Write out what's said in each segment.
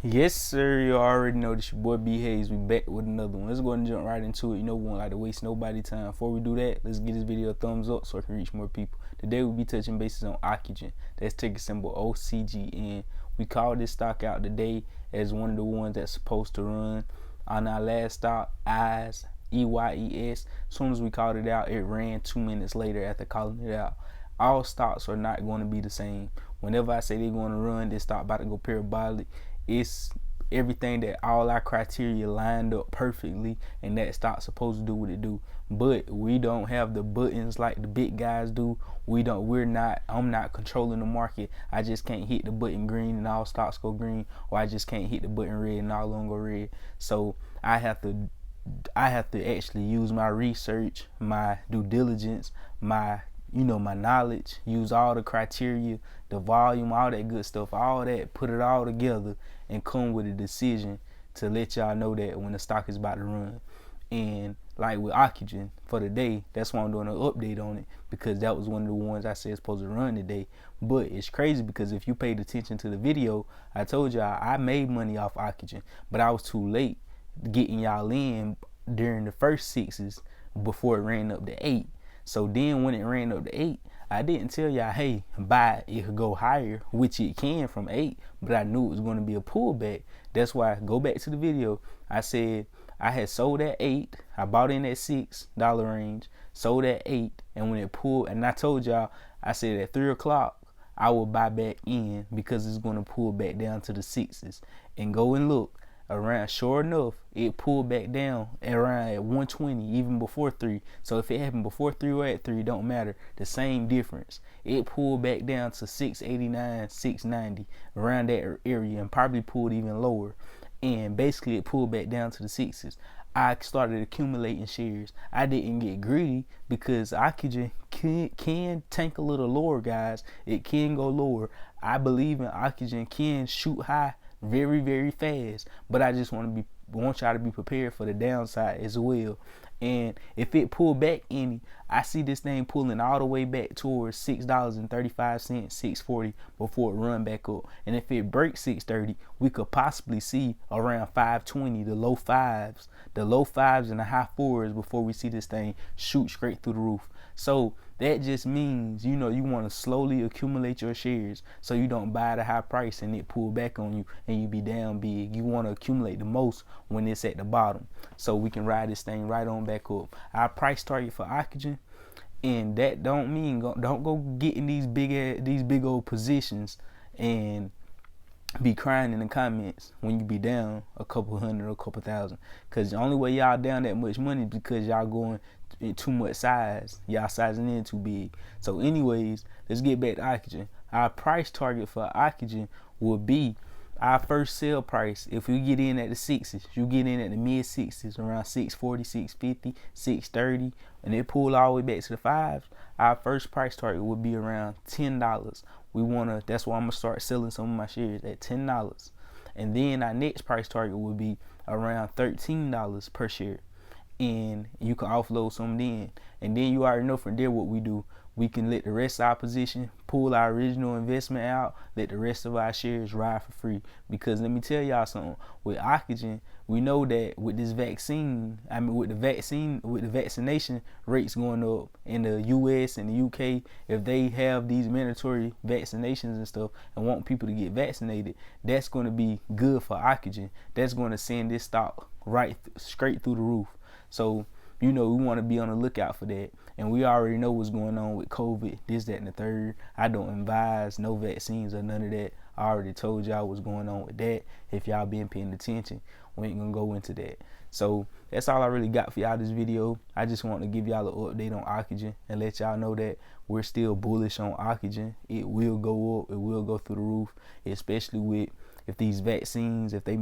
Yes, sir. You already know this your boy B Hayes. We back with another one. Let's go and jump right into it. You know we won't like to waste nobody time. Before we do that, let's give this video a thumbs up so it can reach more people. Today we'll be touching bases on Ocugen. That's ticker symbol OCGN. We called this stock out today as one of the ones that's supposed to run. On our last stock, EYES. As soon as we called it out, it ran 2 minutes later after calling it out. All stocks are not going to be the same. Whenever I say they're going to run, this stock about to go parabolic. It's everything that all our criteria lined up perfectly, and that stock's supposed to do what it do. But we don't have the buttons like the big guys do. I'm not controlling the market. I just can't hit the button green and all stocks go green, or I just can't hit the button red and all of them go red. So I have to actually use my research, my due diligence, my knowledge, use all the criteria, the volume, all that good stuff, all that, put it all together and come with a decision to let y'all know that when the stock is about to run. And like with Ocugen for the day, that's why I'm doing an update on it, because that was one of the ones I said is supposed to run today. But it's crazy because if you paid attention to the video, I told y'all I made money off Ocugen, but I was too late getting y'all in during the first sixes before it ran up to 8. So then when it ran up to 8, I didn't tell y'all, hey, buy it could go higher, which it can from 8, but I knew it was going to be a pullback. That's why I go back to the video. I said I had sold at 8, I bought in at $6 range, sold at 8, and when it pulled, and I told y'all, I said at 3 o'clock I will buy back in because it's going to pull back down to the 6s. And go and look around, sure enough, it pulled back down around at 120 even before 3. So if it happened before 3 or at 3, don't matter, the same difference. It pulled back down to 689, 690, around that area, and probably pulled even lower. And basically it pulled back down to the 6s. I started accumulating shares. I didn't get greedy because Ocugen can tank a little lower, guys. It can go lower. I believe in Ocugen can shoot high very, very fast, but I just want y'all to be prepared for the downside as well. And if it pull back any, I see this thing pulling all the way back towards $6.35, $6.40 before it run back up. And if it breaks $6.30, we could possibly see around $5.20, the low fives and the high 4s before we see this thing shoot straight through the roof. So that just means, you want to slowly accumulate your shares so you don't buy at a high price and it pull back on you and you be down big. You want to accumulate the most when it's at the bottom so we can ride this thing right on back up. Our price target for Ocugen, and that don't mean don't go getting these big old positions and be crying in the comments when you be down a couple hundred or a couple thousand, because the only way y'all down that much money is because y'all going in too much size. Y'all sizing in too big. So anyways, let's get back to Ocugen. Our price target for Ocugen will be our first sale price. If you get in at the 6s, you get in at the mid 6s, around 640, 650, 630, and it pull all the way back to the 5s. Our first price target would be around $10. That's why I'm gonna start selling some of my shares at $10. And then our next price target would be around $13 per share. And you can offload some then. And then you already know from there what we do. We can let the rest of our position, pull our original investment out, let the rest of our shares ride for free. Because let me tell y'all something, with Ocugen, we know that with this vaccine, with the vaccination rates going up in the US and the UK, if they have these mandatory vaccinations and stuff and want people to get vaccinated, that's going to be good for Ocugen. That's going to send this stock straight through the roof. So, we want to be on the lookout for that. And we already know what's going on with COVID, this, that, and the third. I don't advise no vaccines or none of that. I already told y'all what's going on with that. If y'all been paying attention, we ain't going to go into that. So that's all I really got for y'all this video. I just want to give y'all an update on Ocugen and let y'all know that we're still bullish on Ocugen. It will go up. It will go through the roof, especially with if these vaccines, if they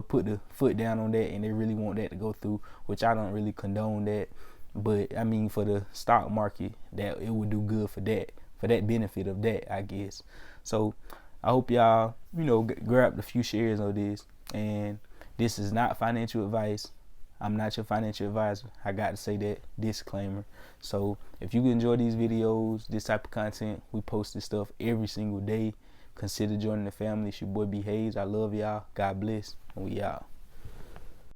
put the foot down on that and they really want that to go through, which I don't really condone that. But I mean, for the stock market, that it would do good for that benefit of that, I guess. So I hope y'all, grabbed a few shares of this. And this is not financial advice. I'm not your financial advisor. I got to say that disclaimer. So if you enjoy these videos, this type of content, we post this stuff every single day. consider joining the family. It's your boy B Hayes. I love y'all. God bless. And we out.